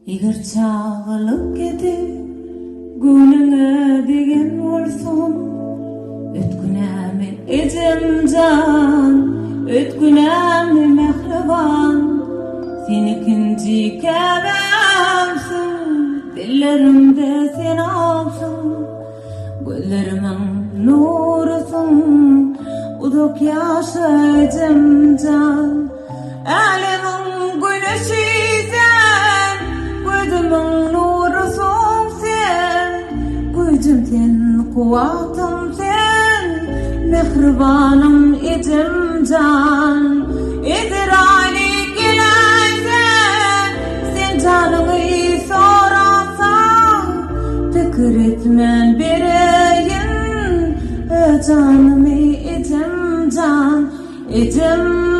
Eger çağılıp gidip gününe degen olsun, ötkünämi ejemcan, ötkünämi mehriban, seni kinji käbämsin, dillerimde sen alsın, gözlerimin nurusun, uduk yaşa ejemcan, alemin güneşi sen, gözümün nurusun sen, gücüm sen, kuvatım sen, mehribanım ejemcan, edirani gelaysen, sen canını sorasan, fikir etmen bereyin, canımı ejemcan, ejemcan.